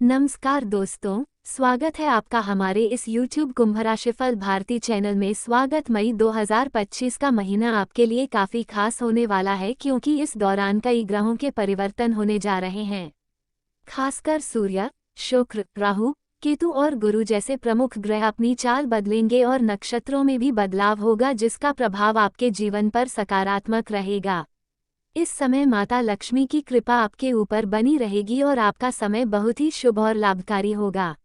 नमस्कार दोस्तों, स्वागत है आपका हमारे इस YouTube कुंभ राशिफल भारती चैनल में। स्वागत। मई 2025 का महीना आपके लिए काफी खास होने वाला है क्योंकि इस दौरान कई ग्रहों के परिवर्तन होने जा रहे हैं। खासकर सूर्य, शुक्र, राहु, केतु और गुरु जैसे प्रमुख ग्रह अपनी चाल बदलेंगे और नक्षत्रों में भी बदलाव होगा जिसका प्रभाव आपके जीवन पर सकारात्मक रहेगा। इस समय माता लक्ष्मी की कृपा आपके ऊपर बनी रहेगी और आपका समय बहुत ही शुभ और लाभकारी होगा।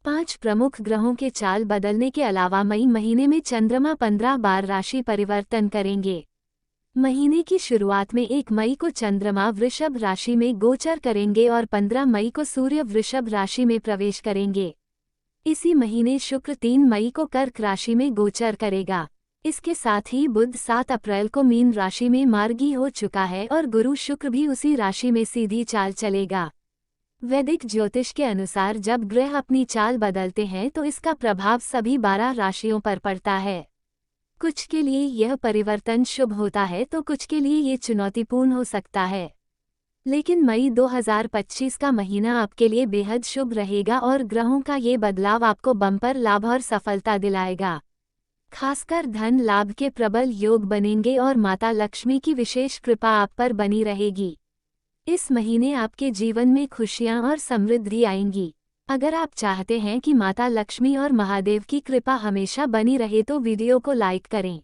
5 प्रमुख ग्रहों के चाल बदलने के अलावा मई महीने में चंद्रमा 15 बार राशि परिवर्तन करेंगे। महीने की शुरुआत में 1 मई को चंद्रमा वृषभ राशि में गोचर करेंगे और 15 मई को सूर्य वृषभ राशि में प्रवेश करेंगे। इसी महीने शुक्र 3 मई को कर्क राशि में गोचर करेगा। इसके साथ ही बुध 7 अप्रैल को मीन राशि में मार्गी हो चुका है और गुरु शुक्र भी उसी राशि में सीधी चाल चलेगा। वैदिक ज्योतिष के अनुसार जब ग्रह अपनी चाल बदलते हैं तो इसका प्रभाव सभी 12 राशियों पर पड़ता है। कुछ के लिए यह परिवर्तन शुभ होता है तो कुछ के लिए ये चुनौतीपूर्ण हो सकता है। लेकिन मई 2025 का महीना आपके लिए बेहद शुभ रहेगा और ग्रहों का ये बदलाव आपको बम्पर लाभ और सफलता दिलाएगा। खासकर धन लाभ के प्रबल योग बनेंगे और माता लक्ष्मी की विशेष कृपा आप पर बनी रहेगी। इस महीने आपके जीवन में खुशियां और समृद्धि आएंगी। अगर आप चाहते हैं कि माता लक्ष्मी और महादेव की कृपा हमेशा बनी रहे तो वीडियो को लाइक करें।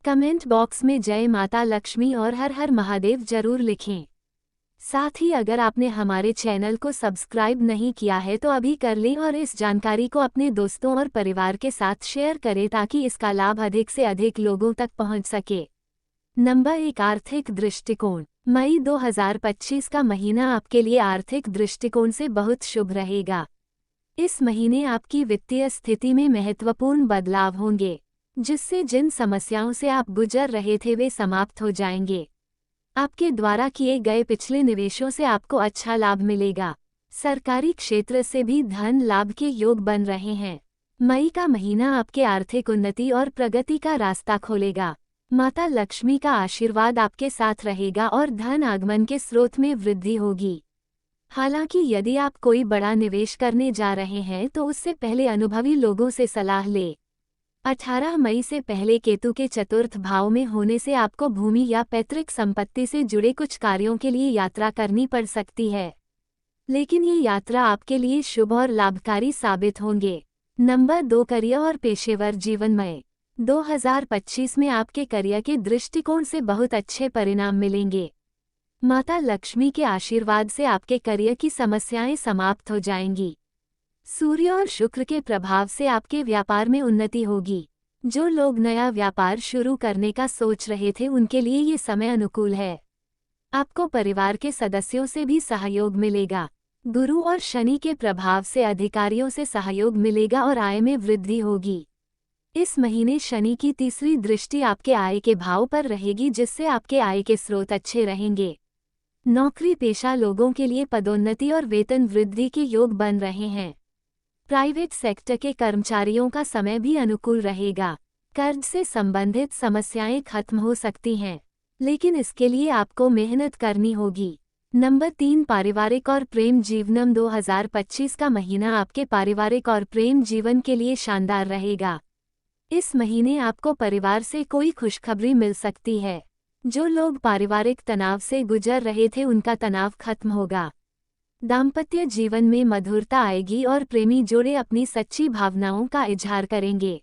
कमेंट बॉक्स में जय माता लक्ष्मी और हर हर महादेव जरूर लिखें। साथ ही अगर आपने हमारे चैनल को सब्सक्राइब नहीं किया है तो अभी कर लें और इस जानकारी को अपने दोस्तों और परिवार के साथ शेयर करें ताकि इसका लाभ अधिक से अधिक लोगों तक पहुंच सके। नंबर 1, आर्थिक दृष्टिकोण। मई 2025 का महीना आपके लिए आर्थिक दृष्टिकोण से बहुत शुभ रहेगा। इस महीने आपकी वित्तीय स्थिति में महत्वपूर्ण बदलाव होंगे, जिससे जिन समस्याओं से आप गुजर रहे थे वे समाप्त हो जाएंगे। आपके द्वारा किए गए पिछले निवेशों से आपको अच्छा लाभ मिलेगा। सरकारी क्षेत्र से भी धन लाभ के योग बन रहे हैं। मई का महीना आपके आर्थिक उन्नति और प्रगति का रास्ता खोलेगा। माता लक्ष्मी का आशीर्वाद आपके साथ रहेगा और धन आगमन के स्रोत में वृद्धि होगी। हालांकि यदि आप कोई बड़ा निवेश करने जा रहे हैं तो उससे पहले अनुभवी लोगों से सलाह लें। 18 मई से पहले केतु के चतुर्थ भाव में होने से आपको भूमि या पैतृक संपत्ति से जुड़े कुछ कार्यों के लिए यात्रा करनी पड़ सकती है, लेकिन ये यात्रा आपके लिए शुभ और लाभकारी साबित होंगे। नंबर 2, करियर और पेशेवर जीवन। मई 2025 में आपके करियर के दृष्टिकोण से बहुत अच्छे परिणाम मिलेंगे। माता लक्ष्मी के आशीर्वाद से आपके करियर की समस्याएं समाप्त हो जाएंगी। सूर्य और शुक्र के प्रभाव से आपके व्यापार में उन्नति होगी। जो लोग नया व्यापार शुरू करने का सोच रहे थे उनके लिए ये समय अनुकूल है। आपको परिवार के सदस्यों से भी सहयोग मिलेगा। गुरु और शनि के प्रभाव से अधिकारियों से सहयोग मिलेगा और आय में वृद्धि होगी। इस महीने शनि की तीसरी दृष्टि आपके आय के भाव पर रहेगी जिससे आपके आय के स्रोत अच्छे रहेंगे। नौकरी पेशा लोगों के लिए पदोन्नति और वेतन वृद्धि के योग बन रहे हैं। प्राइवेट सेक्टर के कर्मचारियों का समय भी अनुकूल रहेगा। कर्ज से संबंधित समस्याएं खत्म हो सकती हैं, लेकिन इसके लिए आपको मेहनत करनी होगी। नंबर 3, पारिवारिक और प्रेम जीवन। 2025 का महीना आपके पारिवारिक और प्रेम जीवन के लिए शानदार रहेगा। इस महीने आपको परिवार से कोई खुशखबरी मिल सकती है। जो लोग पारिवारिक तनाव से गुजर रहे थे उनका तनाव खत्म होगा। दाम्पत्य जीवन में मधुरता आएगी और प्रेमी जोड़े अपनी सच्ची भावनाओं का इजहार करेंगे।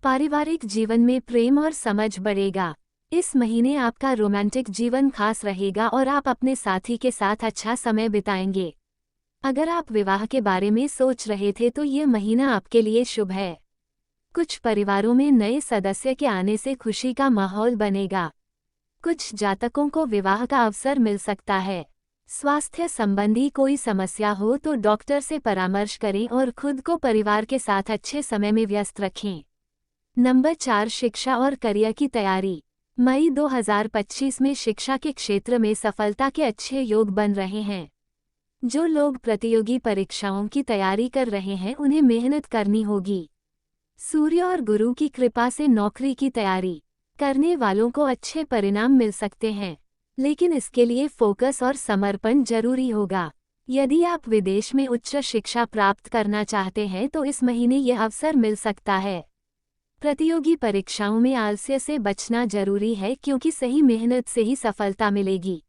पारिवारिक जीवन में प्रेम और समझ बढ़ेगा। इस महीने आपका रोमांटिक जीवन खास रहेगा और आप अपने साथी के साथ अच्छा समय बिताएंगे। अगर आप विवाह के बारे में सोच रहे थे तो ये महीना आपके लिए शुभ है। कुछ परिवारों में नए सदस्य के आने से खुशी का माहौल बनेगा। कुछ जातकों को विवाह का अवसर मिल सकता है। स्वास्थ्य संबंधी कोई समस्या हो तो डॉक्टर से परामर्श करें और खुद को परिवार के साथ अच्छे समय में व्यस्त रखें। नंबर 4, शिक्षा और करियर की तैयारी। मई 2025 में शिक्षा के क्षेत्र में सफलता के अच्छे योग बन रहे हैं। जो लोग प्रतियोगी परीक्षाओं की तैयारी कर रहे हैं उन्हें मेहनत करनी होगी। सूर्य और गुरु की कृपा से नौकरी की तैयारी करने वालों को अच्छे परिणाम मिल सकते हैं, लेकिन इसके लिए फोकस और समर्पण जरूरी होगा। यदि आप विदेश में उच्च शिक्षा प्राप्त करना चाहते हैं तो इस महीने यह अवसर मिल सकता है। प्रतियोगी परीक्षाओं में आलस्य से बचना जरूरी है क्योंकि सही मेहनत से ही सफलता मिलेगी।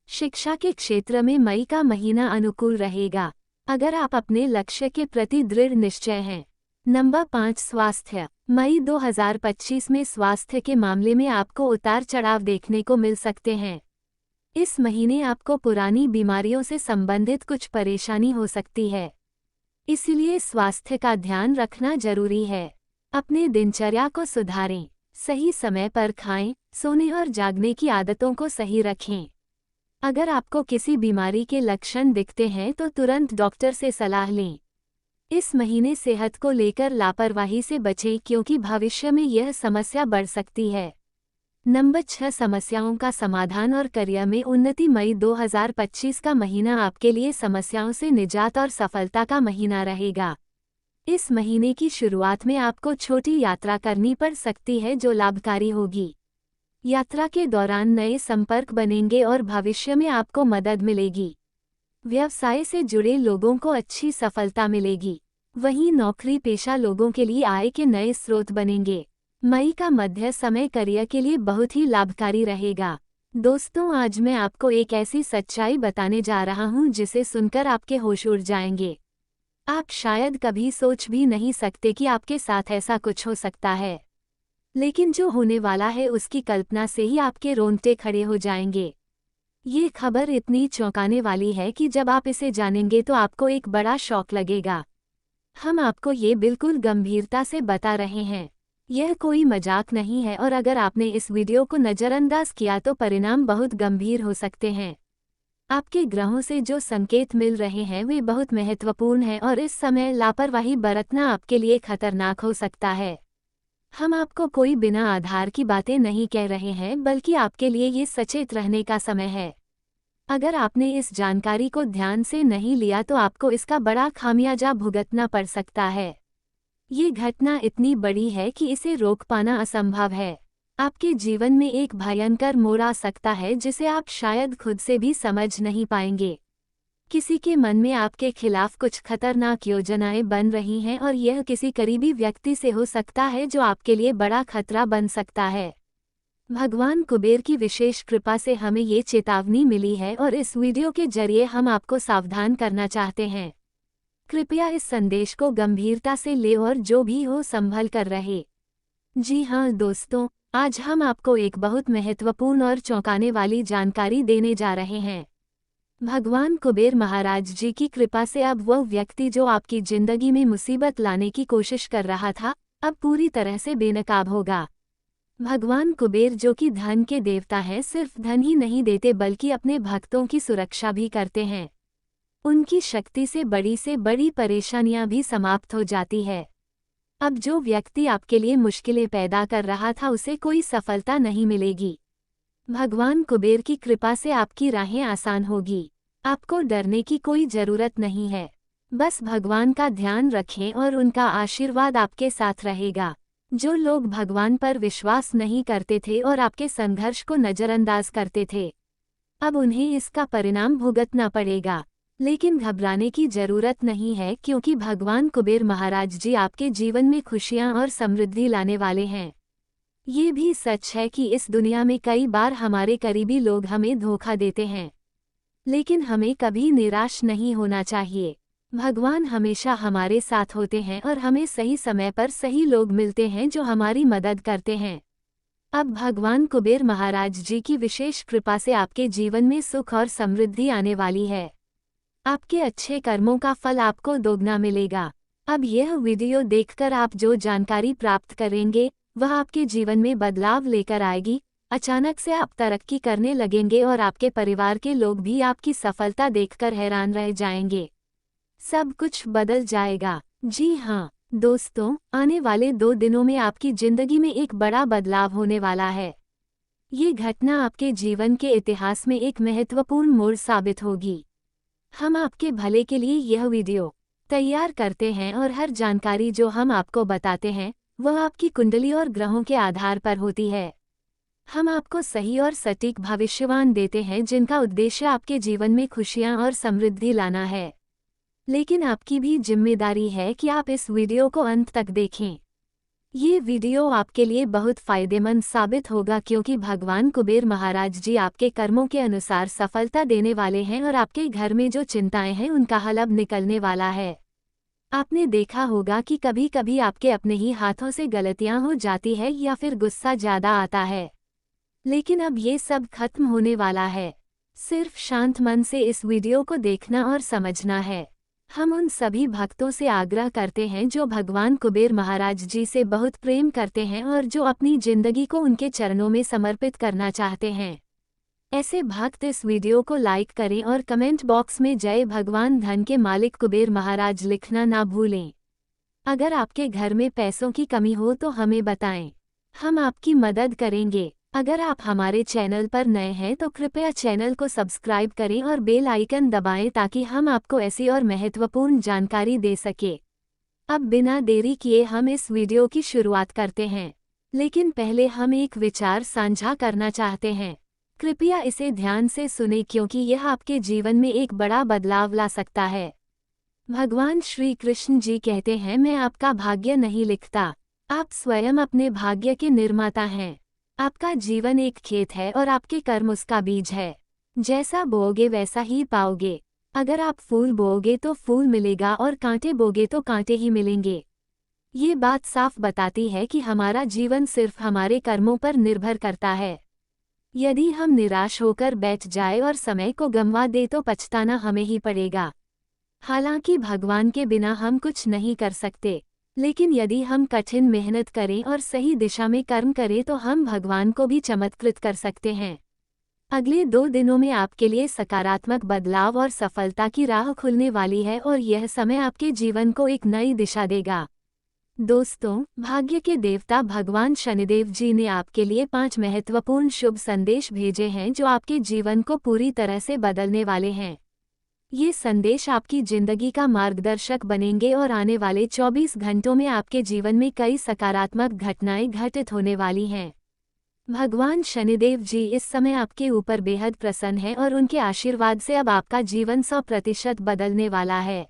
शिक्षा के क्षेत्र में मई का महीना अनुकूल रहेगा अगर आप अपने लक्ष्य के प्रति दृढ़ निश्चय हैं। नंबर 5 स्वास्थ्य। मई 2025 में स्वास्थ्य के मामले में आपको उतार चढ़ाव देखने को मिल सकते हैं। इस महीने आपको पुरानी बीमारियों से संबंधित कुछ परेशानी हो सकती है, इसलिए स्वास्थ्य का ध्यान रखना जरूरी है। अपने दिनचर्या को सुधारें, सही समय पर खाएं, सोने और जागने की आदतों को सही रखें। अगर आपको किसी बीमारी के लक्षण दिखते हैं तो तुरंत डॉक्टर से सलाह लें। इस महीने सेहत को लेकर लापरवाही से बचें क्योंकि भविष्य में यह समस्या बढ़ सकती है। नंबर 6 समस्याओं का समाधान और करियर में उन्नति। मई 2025 का महीना आपके लिए समस्याओं से निजात और सफलता का महीना रहेगा। इस महीने की शुरुआत में आपको छोटी यात्रा करनी पड़ सकती है जो लाभकारी होगी। यात्रा के दौरान नए संपर्क बनेंगे और भविष्य में आपको मदद मिलेगी। व्यवसाय से जुड़े लोगों को अच्छी सफलता मिलेगी। वहीं नौकरी पेशा लोगों के लिए आय के नए स्रोत बनेंगे। मई का मध्य समय करियर के लिए बहुत ही लाभकारी रहेगा। दोस्तों, आज मैं आपको एक ऐसी सच्चाई बताने जा रहा हूं जिसे सुनकर आपके होश उड़ जाएंगे। आप शायद कभी सोच भी नहीं सकते कि आपके साथ ऐसा कुछ हो सकता है, लेकिन जो होने वाला है उसकी कल्पना से ही आपके रोंगटे खड़े हो जाएंगे। ये खबर इतनी चौंकाने वाली है कि जब आप इसे जानेंगे तो आपको एक बड़ा शॉक लगेगा। हम आपको ये बिल्कुल गंभीरता से बता रहे हैं। यह कोई मजाक नहीं है और अगर आपने इस वीडियो को नज़रअंदाज किया तो परिणाम बहुत गंभीर हो सकते हैं। आपके ग्रहों से जो संकेत मिल रहे हैं वे बहुत महत्वपूर्ण हैं और इस समय लापरवाही बरतना आपके लिए खतरनाक हो सकता है। हम आपको कोई बिना आधार की बातें नहीं कह रहे हैं, बल्कि आपके लिए ये सचेत रहने का समय है। अगर आपने इस जानकारी को ध्यान से नहीं लिया तो आपको इसका बड़ा खामियाजा भुगतना पड़ सकता है। ये घटना इतनी बड़ी है कि इसे रोक पाना असंभव है। आपके जीवन में एक भयंकर मोड़ आ सकता है जिसे आप शायद खुद से भी समझ नहीं पाएंगे। किसी के मन में आपके खिलाफ कुछ खतरनाक योजनाएं बन रही हैं और यह किसी करीबी व्यक्ति से हो सकता है जो आपके लिए बड़ा खतरा बन सकता है। भगवान कुबेर की विशेष कृपा से हमें ये चेतावनी मिली है और इस वीडियो के जरिए हम आपको सावधान करना चाहते हैं। कृपया इस संदेश को गंभीरता से ले और जो भी हो संभल कर रहे। जी हाँ दोस्तों, आज हम आपको एक बहुत महत्वपूर्ण और चौंकाने वाली जानकारी देने जा रहे हैं। भगवान कुबेर महाराज जी की कृपा से अब वह व्यक्ति जो आपकी जिंदगी में मुसीबत लाने की कोशिश कर रहा था, अब पूरी तरह से बेनकाब होगा। भगवान कुबेर जो कि धन के देवता हैं, सिर्फ धन ही नहीं देते बल्कि अपने भक्तों की सुरक्षा भी करते हैं। उनकी शक्ति से बड़ी परेशानियां भी समाप्त हो जाती है। अब जो व्यक्ति आपके लिए मुश्किलें पैदा कर रहा था उसे कोई सफलता नहीं मिलेगी। भगवान कुबेर की कृपा से आपकी राहें आसान होगी। आपको डरने की कोई जरूरत नहीं है। बस भगवान का ध्यान रखें और उनका आशीर्वाद आपके साथ रहेगा। जो लोग भगवान पर विश्वास नहीं करते थे और आपके संघर्ष को नज़रअंदाज करते थे, अब उन्हें इसका परिणाम भुगतना पड़ेगा। लेकिन घबराने की जरूरत नहीं है क्योंकि भगवान कुबेर महाराज जी आपके जीवन में खुशियां और समृद्धि लाने वाले हैं। ये भी सच है कि इस दुनिया में कई बार हमारे करीबी लोग हमें धोखा देते हैं, लेकिन हमें कभी निराश नहीं होना चाहिए। भगवान हमेशा हमारे साथ होते हैं और हमें सही समय पर सही लोग मिलते हैं जो हमारी मदद करते हैं। अब भगवान कुबेर महाराज जी की विशेष कृपा से आपके जीवन में सुख और समृद्धि आने वाली है। आपके अच्छे कर्मों का फल आपको दोगुना मिलेगा। अब यह वीडियो देखकर आप जो जानकारी प्राप्त करेंगे वह आपके जीवन में बदलाव लेकर आएगी। अचानक से आप तरक्की करने लगेंगे और आपके परिवार के लोग भी आपकी सफलता देखकर हैरान रह जाएंगे। सब कुछ बदल जाएगा। जी हाँ दोस्तों, आने वाले 2 दिनों में आपकी जिंदगी में एक बड़ा बदलाव होने वाला है। ये घटना आपके जीवन के इतिहास में एक महत्वपूर्ण मोड़ साबित होगी। हम आपके भले के लिए यह वीडियो तैयार करते हैं और हर जानकारी जो हम आपको बताते हैं वह आपकी कुंडली और ग्रहों के आधार पर होती है। हम आपको सही और सटीक भविष्यवाणी देते हैं जिनका उद्देश्य आपके जीवन में खुशियां और समृद्धि लाना है। लेकिन आपकी भी जिम्मेदारी है कि आप इस वीडियो को अंत तक देखें। ये वीडियो आपके लिए बहुत फायदेमंद साबित होगा क्योंकि भगवान कुबेर महाराज जी आपके कर्मों के अनुसार सफलता देने वाले हैं और आपके घर में जो चिंताएं हैं उनका हल अब निकलने वाला है। आपने देखा होगा कि कभी कभी आपके अपने ही हाथों से गलतियां हो जाती है या फिर गुस्सा ज़्यादा आता है, लेकिन अब ये सब खत्म होने वाला है। सिर्फ शांत मन से इस वीडियो को देखना और समझना है। हम उन सभी भक्तों से आग्रह करते हैं जो भगवान कुबेर महाराज जी से बहुत प्रेम करते हैं और जो अपनी जिंदगी को उनके चरणों में समर्पित करना चाहते हैं। ऐसे भक्त इस वीडियो को लाइक करें और कमेंट बॉक्स में जय भगवान धन के मालिक कुबेर महाराज लिखना ना भूलें। अगर आपके घर में पैसों की कमी हो तो हमें बताएं, हम आपकी मदद करेंगे। अगर आप हमारे चैनल पर नए हैं तो कृपया चैनल को सब्सक्राइब करें और बेल आइकन दबाएं ताकि हम आपको ऐसी और महत्वपूर्ण जानकारी दे सके। अब बिना देरी किए हम इस वीडियो की शुरुआत करते हैं, लेकिन पहले हम एक विचार साझा करना चाहते हैं। कृपया इसे ध्यान से सुनें क्योंकि यह आपके जीवन में एक बड़ा बदलाव ला सकता है। भगवान श्री कृष्ण जी कहते हैं, मैं आपका भाग्य नहीं लिखता, आप स्वयं अपने भाग्य के निर्माता हैं। आपका जीवन एक खेत है और आपके कर्म उसका बीज है। जैसा बोओगे वैसा ही पाओगे। अगर आप फूल बोओगे तो फूल मिलेगा और कांटे बोगे तो कांटे ही मिलेंगे। ये बात साफ बताती है कि हमारा जीवन सिर्फ हमारे कर्मों पर निर्भर करता है। यदि हम निराश होकर बैठ जाए और समय को गंवा दे तो पछताना हमें ही पड़ेगा। हालांकि भगवान के बिना हम कुछ नहीं कर सकते, लेकिन यदि हम कठिन मेहनत करें और सही दिशा में कर्म करें तो हम भगवान को भी चमत्कृत कर सकते हैं। अगले 2 दिनों में आपके लिए सकारात्मक बदलाव और सफलता की राह खुलने वाली है और यह समय आपके जीवन को एक नई दिशा देगा। दोस्तों, भाग्य के देवता भगवान शनिदेव जी ने आपके लिए 5 महत्वपूर्ण शुभ संदेश भेजे हैं जो आपके जीवन को पूरी तरह से बदलने वाले हैं। ये संदेश आपकी जिंदगी का मार्गदर्शक बनेंगे और आने वाले 24 घंटों में आपके जीवन में कई सकारात्मक घटनाएं घटित होने वाली हैं। भगवान शनिदेव जी इस समय आपके ऊपर बेहद प्रसन्न हैं और उनके आशीर्वाद से अब आपका जीवन 100% बदलने वाला है।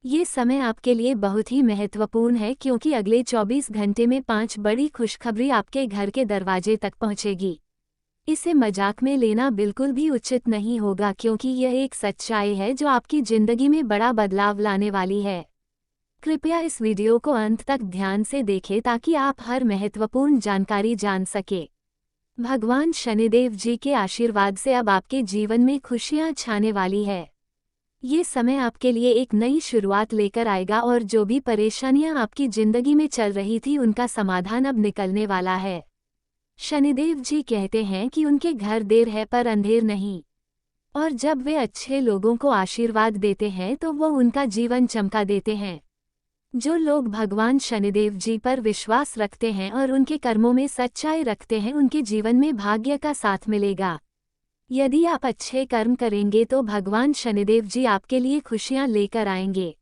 ये समय आपके लिए बहुत ही महत्वपूर्ण है क्योंकि अगले 24 घंटे में 5 बड़ी खुशखबरी आपके घर के दरवाजे तक पहुंचेगी। इसे मजाक में लेना बिल्कुल भी उचित नहीं होगा क्योंकि यह एक सच्चाई है जो आपकी जिंदगी में बड़ा बदलाव लाने वाली है। कृपया इस वीडियो को अंत तक ध्यान से देखें ताकि आप हर महत्वपूर्ण जानकारी जान सके। भगवान शनिदेव जी के आशीर्वाद से अब आपके जीवन में खुशियां छाने वाली है। ये समय आपके लिए एक नई शुरुआत लेकर आएगा और जो भी परेशानियां आपकी जिंदगी में चल रही थी उनका समाधान अब निकलने वाला है। शनिदेव जी कहते हैं कि उनके घर देर है पर अंधेर नहीं, और जब वे अच्छे लोगों को आशीर्वाद देते हैं तो वो उनका जीवन चमका देते हैं। जो लोग भगवान शनिदेव जी पर विश्वास रखते हैं और उनके कर्मों में सच्चाई रखते हैं उनके जीवन में भाग्य का साथ मिलेगा। यदि आप अच्छे कर्म करेंगे तो भगवान शनिदेव जी आपके लिए खुशियां लेकर आएंगे।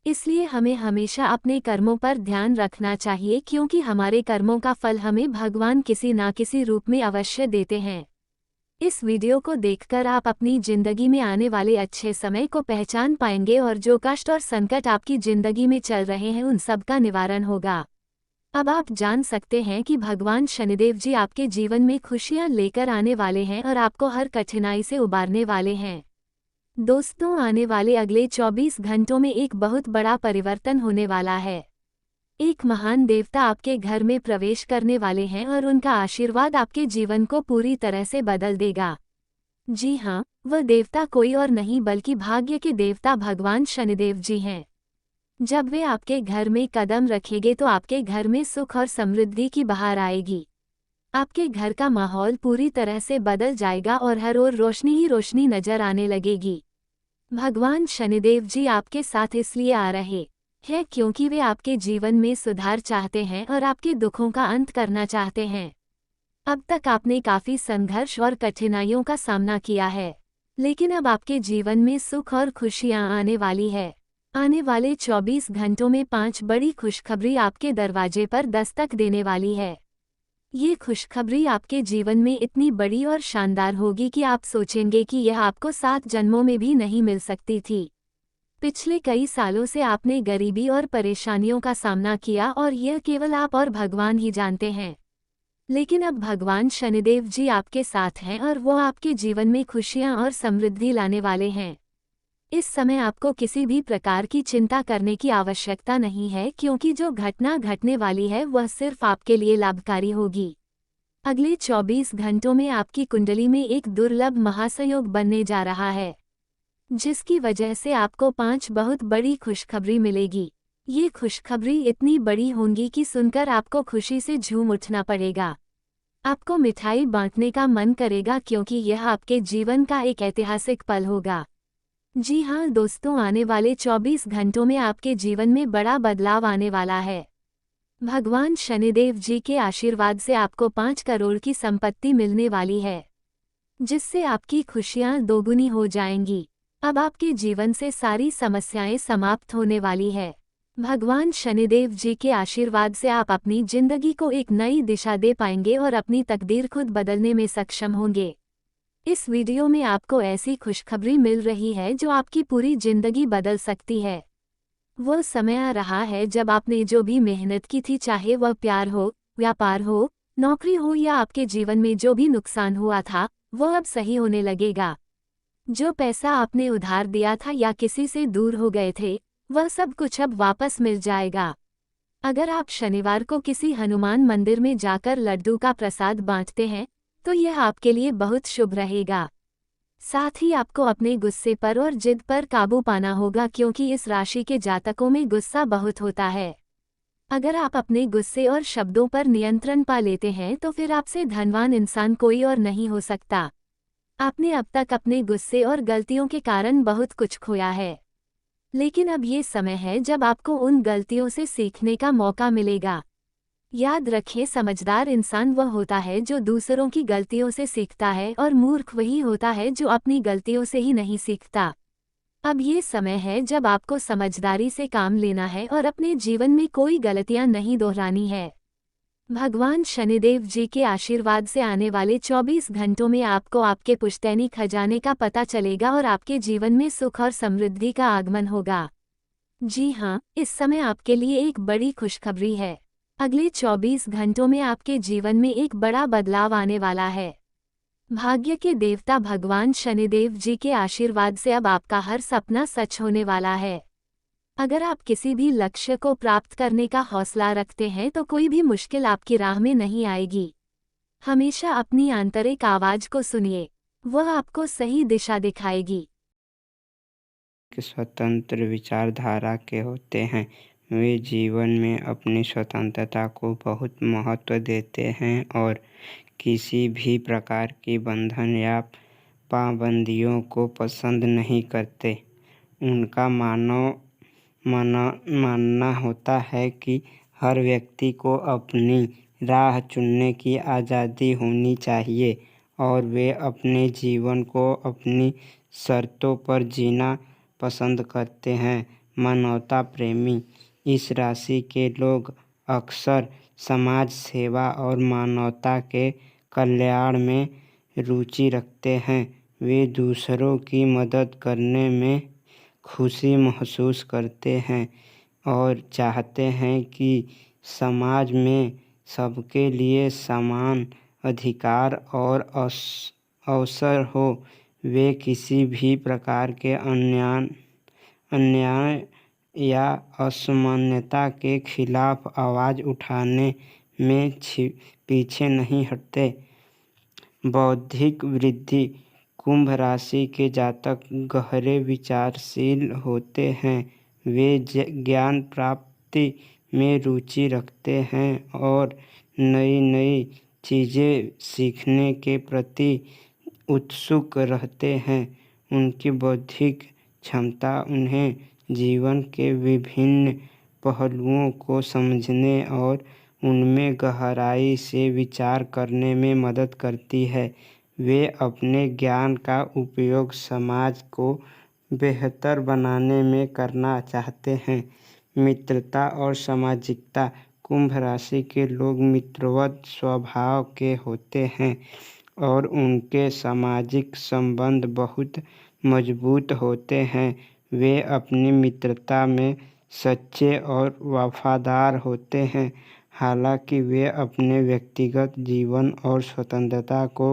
इसलिए हमें हमेशा अपने कर्मों पर ध्यान रखना चाहिए क्योंकि हमारे कर्मों का फल हमें भगवान किसी ना किसी रूप में अवश्य देते हैं। इस वीडियो को देखकर आप अपनी जिंदगी में आने वाले अच्छे समय को पहचान पाएंगे और जो कष्ट और संकट आपकी जिंदगी में चल रहे हैं उन सब का निवारण होगा। अब आप जान सकते हैं कि भगवान शनिदेव जी आपके जीवन में खुशियां लेकर आने वाले हैं और आपको हर कठिनाई से उबारने वाले हैं। दोस्तों, आने वाले अगले 24 घंटों में एक बहुत बड़ा परिवर्तन होने वाला है। एक महान देवता आपके घर में प्रवेश करने वाले हैं और उनका आशीर्वाद आपके जीवन को पूरी तरह से बदल देगा। जी हाँ, वह देवता कोई और नहीं बल्कि भाग्य के देवता भगवान शनिदेव जी हैं। जब वे आपके घर में कदम रखेंगे तो आपके घर में सुख और समृद्धि की बहार आएगी। आपके घर का माहौल पूरी तरह से बदल जाएगा और हर ओर रोशनी ही रोशनी नजर आने लगेगी। भगवान शनिदेव जी आपके साथ इसलिए आ रहे हैं क्योंकि वे आपके जीवन में सुधार चाहते हैं और आपके दुखों का अंत करना चाहते हैं। अब तक आपने काफी संघर्ष और कठिनाइयों का सामना किया है, लेकिन अब आपके जीवन में सुख और खुशियां आने वाली है। आने वाले 24 घंटों में 5 बड़ी खुशखबरी आपके दरवाजे पर दस्तक देने वाली है। ये खुशखबरी आपके जीवन में इतनी बड़ी और शानदार होगी कि आप सोचेंगे कि यह आपको 7 जन्मों में भी नहीं मिल सकती थी। पिछले कई सालों से आपने गरीबी और परेशानियों का सामना किया और यह केवल आप और भगवान ही जानते हैं। लेकिन अब भगवान शनिदेव जी आपके साथ हैं और वो आपके जीवन में खुशियां और समृद्धि लाने वाले हैं। इस समय आपको किसी भी प्रकार की चिंता करने की आवश्यकता नहीं है, क्योंकि जो घटना घटने वाली है वह सिर्फ आपके लिए लाभकारी होगी। अगले 24 घंटों में आपकी कुंडली में एक दुर्लभ महासयोग बनने जा रहा है, जिसकी वजह से आपको 5 बहुत बड़ी खुशखबरी मिलेगी। ये खुशखबरी इतनी बड़ी होंगी कि सुनकर आपको खुशी से झूम उठना पड़ेगा। आपको मिठाई बांटने का मन करेगा, क्योंकि यह आपके जीवन का एक ऐतिहासिक पल होगा। जी हाँ दोस्तों, आने वाले 24 घंटों में आपके जीवन में बड़ा बदलाव आने वाला है। भगवान शनिदेव जी के आशीर्वाद से आपको 5 करोड़ की संपत्ति मिलने वाली है, जिससे आपकी खुशियाँ दोगुनी हो जाएंगी। अब आपके जीवन से सारी समस्याएं समाप्त होने वाली है। भगवान शनिदेव जी के आशीर्वाद से आप अपनी जिंदगी को एक नई दिशा दे पाएंगे और अपनी तकदीर खुद बदलने में सक्षम होंगे। इस वीडियो में आपको ऐसी खुशखबरी मिल रही है जो आपकी पूरी जिंदगी बदल सकती है। वो समय आ रहा है जब आपने जो भी मेहनत की थी, चाहे वह प्यार हो, व्यापार हो, नौकरी हो या आपके जीवन में जो भी नुकसान हुआ था, वो अब सही होने लगेगा। जो पैसा आपने उधार दिया था या किसी से दूर हो गए थे, वह सब कुछ अब वापस मिल जाएगा। अगर आप शनिवार को किसी हनुमान मंदिर में जाकर लड्डू का प्रसाद बांटते हैं, तो यह आपके लिए बहुत शुभ रहेगा। साथ ही आपको अपने गुस्से पर और जिद पर काबू पाना होगा, क्योंकि इस राशि के जातकों में गुस्सा बहुत होता है। अगर आप अपने गुस्से और शब्दों पर नियंत्रण पा लेते हैं तो फिर आपसे धनवान इंसान कोई और नहीं हो सकता। आपने अब तक अपने गुस्से और गलतियों के कारण बहुत कुछ खोया है, लेकिन अब ये समय है जब आपको उन गलतियों से सीखने का मौका मिलेगा। याद रखें, समझदार इंसान वह होता है जो दूसरों की गलतियों से सीखता है, और मूर्ख वही होता है जो अपनी गलतियों से ही नहीं सीखता। अब ये समय है जब आपको समझदारी से काम लेना है और अपने जीवन में कोई गलतियां नहीं दोहरानी है। भगवान शनिदेव जी के आशीर्वाद से आने वाले 24 घंटों में आपको आपके पुश्तैनी खजाने का पता चलेगा और आपके जीवन में सुख और समृद्धि का आगमन होगा। जी हाँ, इस समय आपके लिए एक बड़ी खुशखबरी है। अगले 24 घंटों में आपके जीवन में एक बड़ा बदलाव आने वाला है। भाग्य के देवता भगवान शनिदेव जी के आशीर्वाद से अब आपका हर सपना सच होने वाला है। अगर आप किसी भी लक्ष्य को प्राप्त करने का हौसला रखते हैं तो कोई भी मुश्किल आपकी राह में नहीं आएगी। हमेशा अपनी आंतरिक आवाज को सुनिए, वह आपको सही दिशा दिखाएगी। स्वतंत्र विचारधारा के होते हैं। वे जीवन में अपनी स्वतंत्रता को बहुत महत्व देते हैं और किसी भी प्रकार की बंधन या पाबंदियों को पसंद नहीं करते। उनका मानना होता है कि हर व्यक्ति को अपनी राह चुनने की आज़ादी होनी चाहिए और वे अपने जीवन को अपनी शर्तों पर जीना पसंद करते हैं। मानवता प्रेमी इस राशि के लोग अक्सर समाज सेवा और मानवता के कल्याण में रुचि रखते हैं। वे दूसरों की मदद करने में खुशी महसूस करते हैं और चाहते हैं कि समाज में सबके लिए समान अधिकार और अवसर हो। वे किसी भी प्रकार के अन्याय या असमानता के खिलाफ आवाज़ उठाने में पीछे नहीं हटते। बौद्धिक वृद्धि कुंभ राशि के जातक गहरे विचारशील होते हैं। वे ज्ञान प्राप्ति में रुचि रखते हैं और नई नई चीज़ें सीखने के प्रति उत्सुक रहते हैं। उनकी बौद्धिक क्षमता उन्हें जीवन के विभिन्न पहलुओं को समझने और उनमें गहराई से विचार करने में मदद करती है। वे अपने ज्ञान का उपयोग समाज को बेहतर बनाने में करना चाहते हैं। मित्रता और सामाजिकता कुंभ राशि के लोग मित्रवत स्वभाव के होते हैं और उनके सामाजिक संबंध बहुत मजबूत होते हैं। वे अपनी मित्रता में सच्चे और वफादार होते हैं। हालांकि वे अपने व्यक्तिगत जीवन और स्वतंत्रता को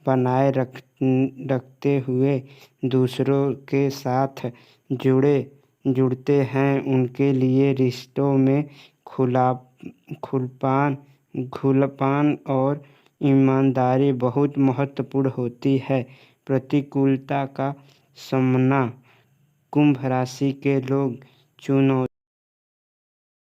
बनाए रखते हुए दूसरों के साथ जुड़ते हैं। उनके लिए रिश्तों में खुलापन और ईमानदारी बहुत महत्वपूर्ण होती है। प्रतिकूलता का सामना कुंभ राशि के लोग चुनौती